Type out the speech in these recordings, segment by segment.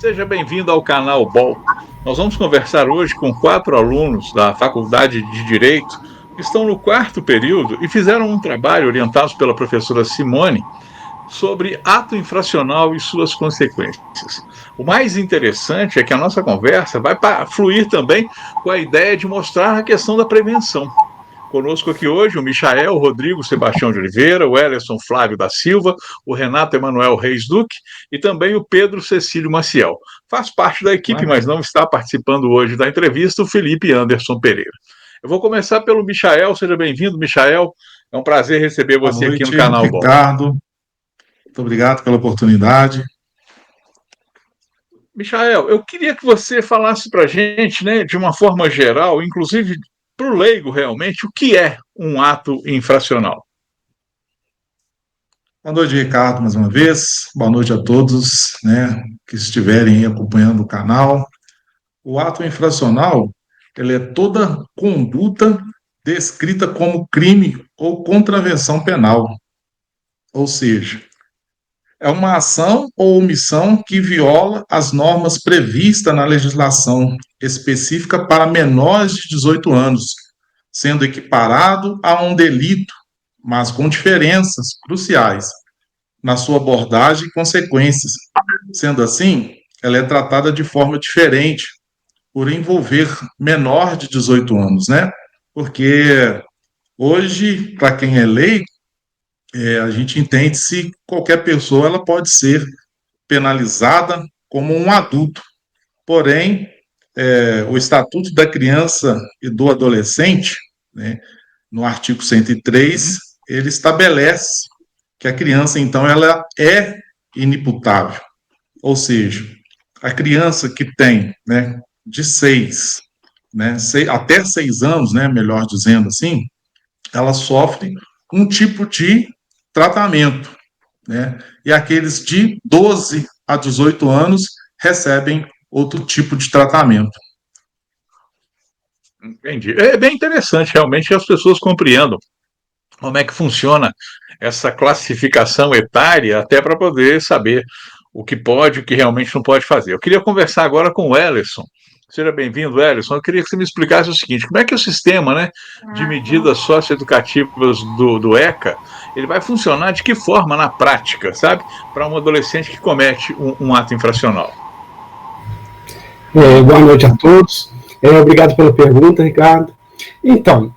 Seja bem-vindo ao canal BOL. Nós vamos conversar hoje com 4 alunos da Faculdade de Direito que estão no 4º período e fizeram um trabalho orientados pela professora Simone sobre ato infracional e suas consequências. O mais interessante é que a nossa conversa vai fluir também com a ideia de mostrar a questão da prevenção. Conosco aqui hoje o Michael Rodrigo Sebastião de Oliveira, o Ellerson Flávio da Silva, o Renato Emanuel Reis Duque e também o Pedro Cecílio Maciel. Faz parte da equipe, mas não está participando hoje da entrevista, o Felipe Anderson Pereira. Eu vou começar pelo Michael. Seja bem-vindo, Michael. É um prazer receber você aqui no canal BOL. Ricardo. Muito obrigado pela oportunidade. Michael, eu queria que você falasse para a gente, né, de uma forma geral, inclusive para o leigo realmente, o que é um ato infracional? Boa noite, Ricardo, mais uma vez. Boa noite a todos, né, que estiverem acompanhando o canal. O ato infracional, ele é toda conduta descrita como crime ou contravenção penal. Ou seja, é uma ação ou omissão que viola as normas previstas na legislação específica para menores de 18 anos, sendo equiparado a um delito, mas com diferenças cruciais na sua abordagem e consequências. Sendo assim, ela é tratada de forma diferente por envolver menor de 18 anos, né? Porque hoje, para quem é leigo, a gente entende se qualquer pessoa ela pode ser penalizada como um adulto. Porém, o Estatuto da Criança e do Adolescente, né, no artigo 103, ele estabelece que a criança, então, ela é inimputável. Ou seja, a criança que tem, né, de 6, né, até 6 anos, né, melhor dizendo assim, ela sofre um tipo de tratamento, né? E aqueles de 12 a 18 anos recebem outro tipo de tratamento. Entendi. É bem interessante realmente que as pessoas compreendam como é que funciona essa classificação etária, até para poder saber o que pode e o que realmente não pode fazer. Eu queria conversar agora com o Ellerson. Seja bem-vindo, Ellerson. Eu queria que você me explicasse o seguinte: como é que o sistema, né, de medidas socioeducativas do ECA, ele vai funcionar de que forma na prática, sabe, para um adolescente que comete um ato infracional? Boa noite a todos. Obrigado pela pergunta, Ricardo. Então,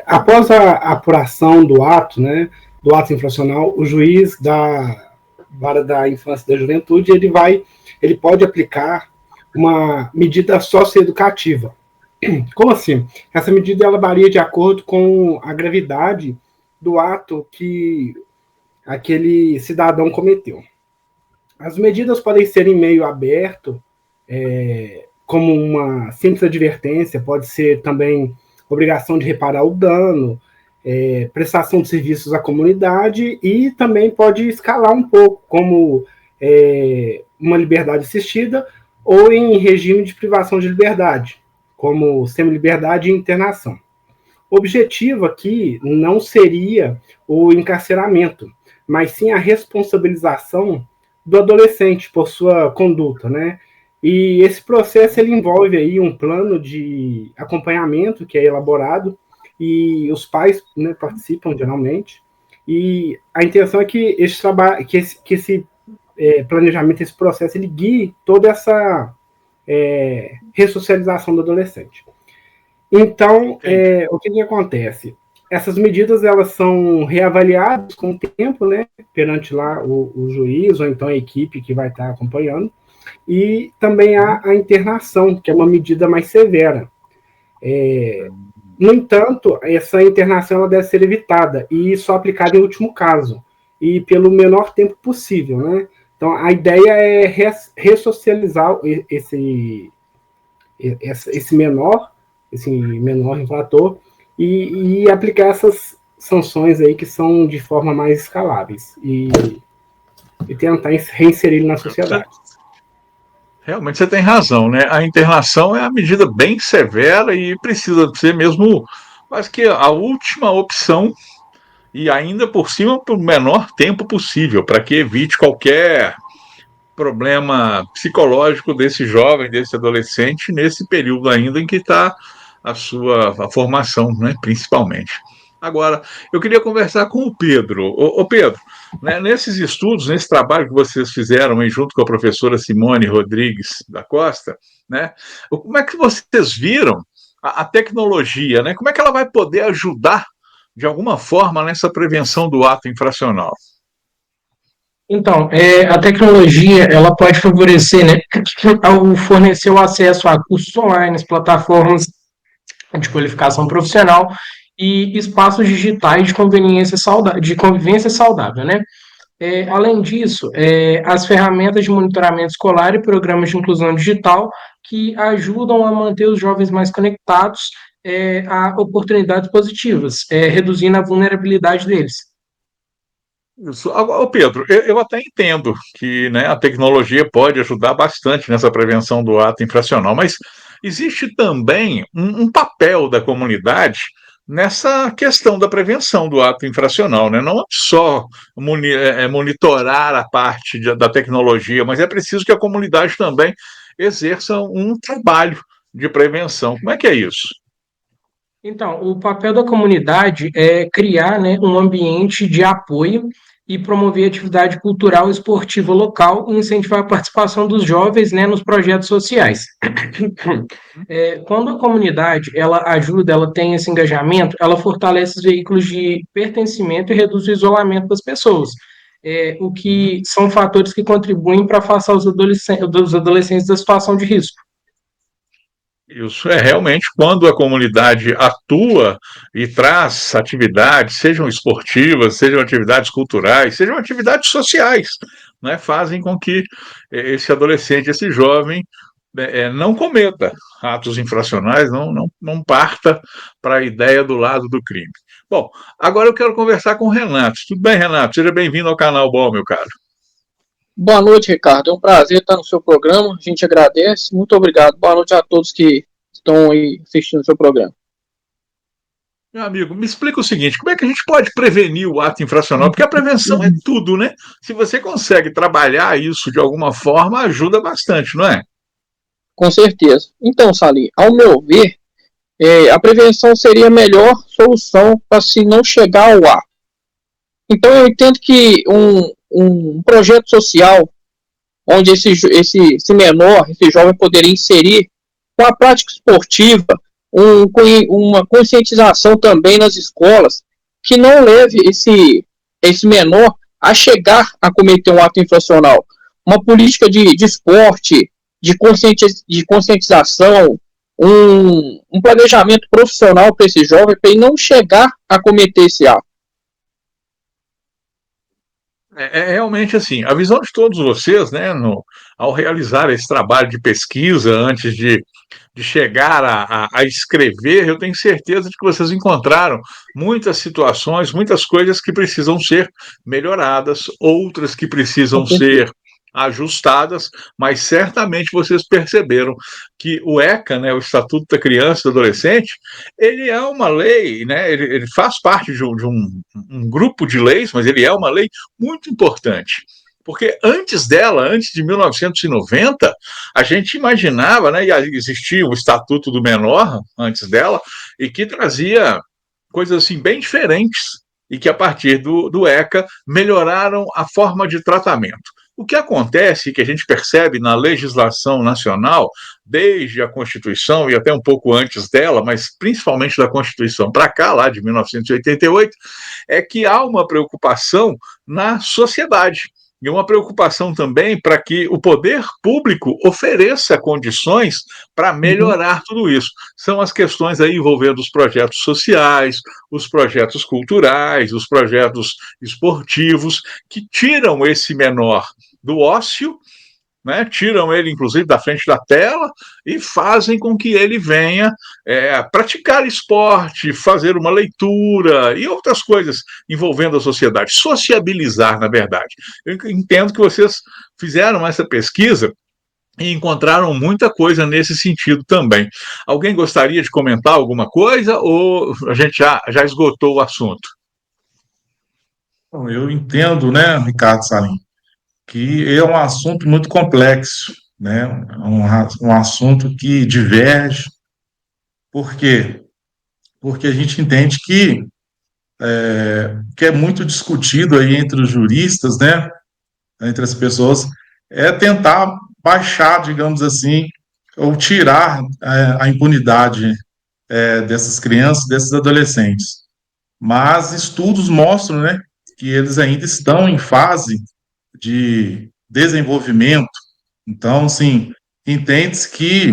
após a apuração do ato, né, do ato infracional, o juiz da Vara da Infância e da Juventude, ele pode aplicar uma medida socioeducativa. Como assim? Essa medida ela varia de acordo com a gravidade do ato que aquele cidadão cometeu. As medidas podem ser em meio aberto, como uma simples advertência, pode ser também obrigação de reparar o dano, prestação de serviços à comunidade, e também pode escalar um pouco, como uma liberdade assistida ou em regime de privação de liberdade, como semi-liberdade e internação. O objetivo aqui não seria o encarceramento, mas sim a responsabilização do adolescente por sua conduta, né? E esse processo ele envolve aí um plano de acompanhamento que é elaborado e os pais, né, participam geralmente. E a intenção é que esse trabalho, que esse planejamento, esse processo, ele guie toda essa ressocialização do adolescente. Então, o que acontece? Essas medidas elas são reavaliadas com o tempo, né, perante lá o juiz ou então a equipe que vai estar acompanhando. E também há a internação, que é uma medida mais severa. No entanto, essa internação ela deve ser evitada e só aplicada em último caso e pelo menor tempo possível, né? Então, a ideia é ressocializar esse menor infrator e aplicar essas sanções aí que são de forma mais escaláveis e tentar reinserir ele na sociedade. Realmente você tem razão, né? A internação é a medida bem severa e precisa ser mesmo, quase que a última opção, e ainda por cima por menor tempo possível, para que evite qualquer problema psicológico desse jovem, desse adolescente, nesse período ainda em que está a formação, né, principalmente. Agora, eu queria conversar com o Pedro. Ô Pedro, né, nesses estudos, nesse trabalho que vocês fizeram aí, junto com a professora Simone Rodrigues da Costa, né, como é que vocês viram a tecnologia, né? Como é que ela vai poder ajudar, de alguma forma, nessa prevenção do ato infracional? Então, a tecnologia ela pode favorecer, né, ao fornecer o acesso a cursos online, plataformas de qualificação profissional e espaços digitais de convivência saudável, né? Além disso, as ferramentas de monitoramento escolar e programas de inclusão digital que ajudam a manter os jovens mais conectados a oportunidades positivas, reduzindo a vulnerabilidade deles. Isso. Agora, Pedro, eu até entendo que, né, a tecnologia pode ajudar bastante nessa prevenção do ato infracional, mas existe também um papel da comunidade nessa questão da prevenção do ato infracional, né? Não é só monitorar a parte da tecnologia, mas é preciso que a comunidade também exerça um trabalho de prevenção. Como é que é isso? Então, o papel da comunidade é criar, né, um ambiente de apoio e promover atividade cultural e esportiva local e incentivar a participação dos jovens, né, nos projetos sociais. Quando a comunidade ela ajuda, ela tem esse engajamento, ela fortalece os veículos de pertencimento e reduz o isolamento das pessoas. O que são fatores que contribuem para afastar os adolescentes da situação de risco. Isso é realmente quando a comunidade atua e traz atividades, sejam esportivas, sejam atividades culturais, sejam atividades sociais, né, fazem com que esse adolescente, esse jovem, não cometa atos infracionais, não parta para a ideia do lado do crime. Bom, agora eu quero conversar com o Renato. Tudo bem, Renato? Seja bem-vindo ao canal Bom, meu caro. Boa noite, Ricardo. É um prazer estar no seu programa. A gente agradece. Muito obrigado. Boa noite a todos que estão aí assistindo o seu programa. Meu amigo, me explica o seguinte: como é que a gente pode prevenir o ato infracional? Porque a prevenção é tudo, né? Se você consegue trabalhar isso de alguma forma, ajuda bastante, não é? Com certeza. Então, Salim, ao meu ver, a prevenção seria a melhor solução para se não chegar ao ato. Então, eu entendo que um projeto social, onde esse menor, esse jovem poderia inserir com a prática esportiva, uma conscientização também nas escolas, que não leve esse menor a chegar a cometer um ato infracional. Uma política de esporte, de conscientização, um planejamento profissional para esse jovem, para ele não chegar a cometer esse ato. É realmente assim, a visão de todos vocês, né, ao realizar esse trabalho de pesquisa, antes de chegar a escrever, eu tenho certeza de que vocês encontraram muitas situações, muitas coisas que precisam ser melhoradas, outras que precisam ser ajustadas, mas certamente vocês perceberam que o ECA, né, o Estatuto da Criança e do Adolescente, ele é uma lei, né, ele faz parte de um grupo de leis, mas ele é uma lei muito importante. Porque antes dela, antes de 1990, a gente imaginava, né, e existia o Estatuto do Menor antes dela, e que trazia coisas assim bem diferentes, e que a partir do ECA melhoraram a forma de tratamento. O que acontece, que a gente percebe na legislação nacional, desde a Constituição e até um pouco antes dela, mas principalmente da Constituição para cá, lá de 1988, é que há uma preocupação na sociedade. E uma preocupação também para que o poder público ofereça condições para melhorar tudo isso. São as questões aí envolvendo os projetos sociais, os projetos culturais, os projetos esportivos, que tiram esse menor do ócio, né, tiram ele, inclusive, da frente da tela e fazem com que ele venha praticar esporte, fazer uma leitura e outras coisas envolvendo a sociedade, sociabilizar, na verdade. Eu entendo que vocês fizeram essa pesquisa e encontraram muita coisa nesse sentido também. Alguém gostaria de comentar alguma coisa ou a gente já esgotou o assunto? Bom, eu entendo, né, Ricardo Salim, que é um assunto muito complexo, né? Um assunto que diverge. Por quê? Porque a gente entende que é muito discutido aí entre os juristas, né? Entre as pessoas, é tentar baixar, digamos assim, ou tirar a impunidade dessas crianças, desses adolescentes. Mas estudos mostram, né, que eles ainda estão em fase de desenvolvimento. Então, assim, entende-se que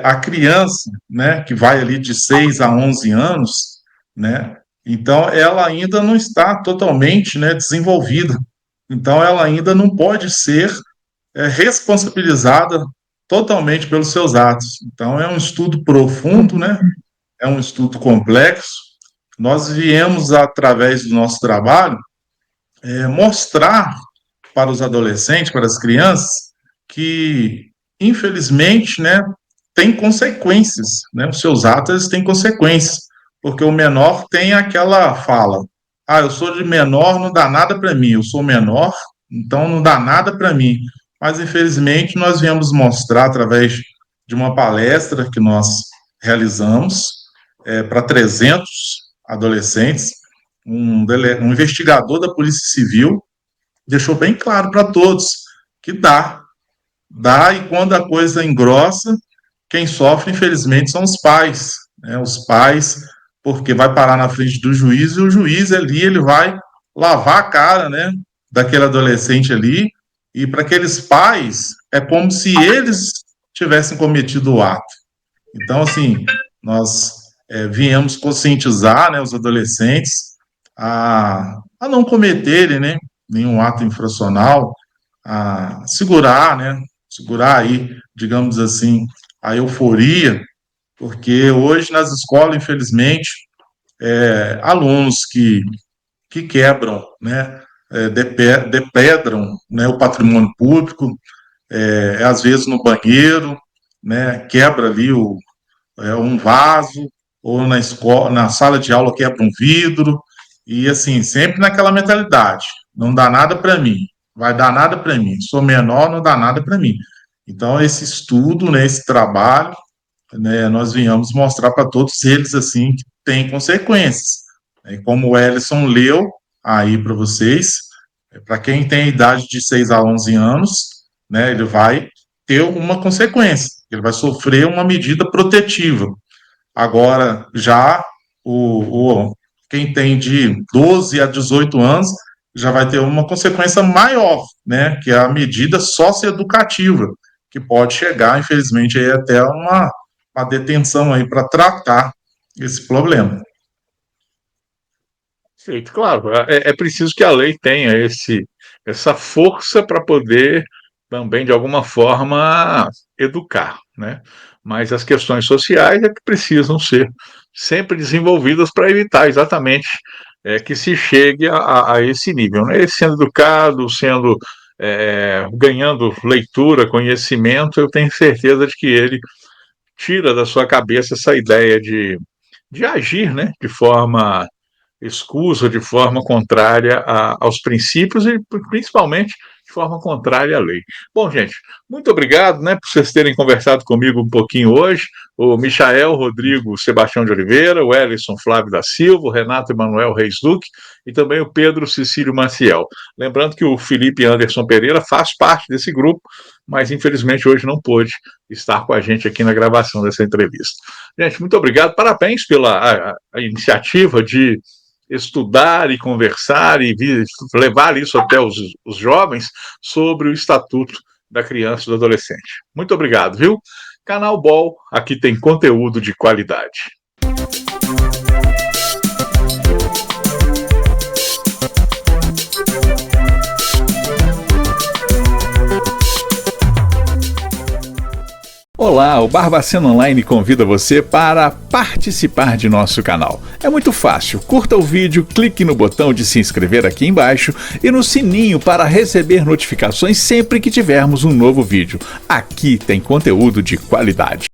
a criança, né, que vai ali de 6 a 11 anos, né, então ela ainda não está totalmente, né, desenvolvida. Então, ela ainda não pode ser responsabilizada totalmente pelos seus atos. Então, é um estudo profundo, né, é um estudo complexo. Nós viemos, através do nosso trabalho, mostrar para os adolescentes, para as crianças, que, infelizmente, né, tem consequências, né? Os seus atos têm consequências, porque o menor tem aquela fala: ah, eu sou de menor, não dá nada para mim, eu sou menor, então não dá nada para mim. Mas, infelizmente, nós viemos mostrar, através de uma palestra que nós realizamos para 300 adolescentes, um investigador da Polícia Civil deixou bem claro para todos que dá, e quando a coisa engrossa, quem sofre, infelizmente, são os pais, né? Os pais, porque vai parar na frente do juiz, e o juiz ali, ele vai lavar a cara, né, daquele adolescente ali, e para aqueles pais, é como se eles tivessem cometido o ato. Então, assim, nós viemos conscientizar, né, os adolescentes a não cometerem, né, nenhum ato infracional, a segurar, né, segurar aí, digamos assim, a euforia, porque hoje nas escolas, infelizmente, alunos que quebram, né, depredam, né, o patrimônio público, às vezes no banheiro, né, quebra ali um vaso, ou na escola, na sala de aula quebra um vidro, e assim, sempre naquela mentalidade: não dá nada para mim, vai dar nada para mim, sou menor, não dá nada para mim. Então, esse estudo, né, esse trabalho, né, nós viemos mostrar para todos eles, assim, que tem consequências. Como o Ellison leu aí para vocês, para quem tem a idade de 6 a 11 anos, né, ele vai ter uma consequência, ele vai sofrer uma medida protetiva. Agora, já quem tem de 12 a 18 anos já vai ter uma consequência maior, né, que é a medida socioeducativa, que pode chegar, infelizmente, aí até uma detenção aí para tratar esse problema. Perfeito, claro. É preciso que a lei tenha essa força para poder também, de alguma forma, educar, né? Mas as questões sociais é que precisam ser sempre desenvolvidas para evitar exatamente que se chegue a esse nível, né? Ele sendo educado, ganhando leitura, conhecimento, eu tenho certeza de que ele tira da sua cabeça essa ideia de agir, né, de forma escusa, de forma contrária aos princípios e, principalmente, de forma contrária à lei. Bom, gente, muito obrigado, né, por vocês terem conversado comigo um pouquinho hoje. O Michael Rodrigo Sebastião de Oliveira, o Ellison Flávio da Silva, o Renato Emanuel Reis Duque e também o Pedro Cecílio Maciel. Lembrando que o Felipe Anderson Pereira faz parte desse grupo, mas infelizmente hoje não pôde estar com a gente aqui na gravação dessa entrevista. Gente, muito obrigado, parabéns pela a iniciativa de estudar e conversar e levar isso até os jovens sobre o Estatuto da Criança e do Adolescente. Muito obrigado, viu? Canal Ball, aqui tem conteúdo de qualidade. Olá, o Barbacena Online convida você para participar de nosso canal. É muito fácil, curta o vídeo, clique no botão de se inscrever aqui embaixo e no sininho para receber notificações sempre que tivermos um novo vídeo. Aqui tem conteúdo de qualidade.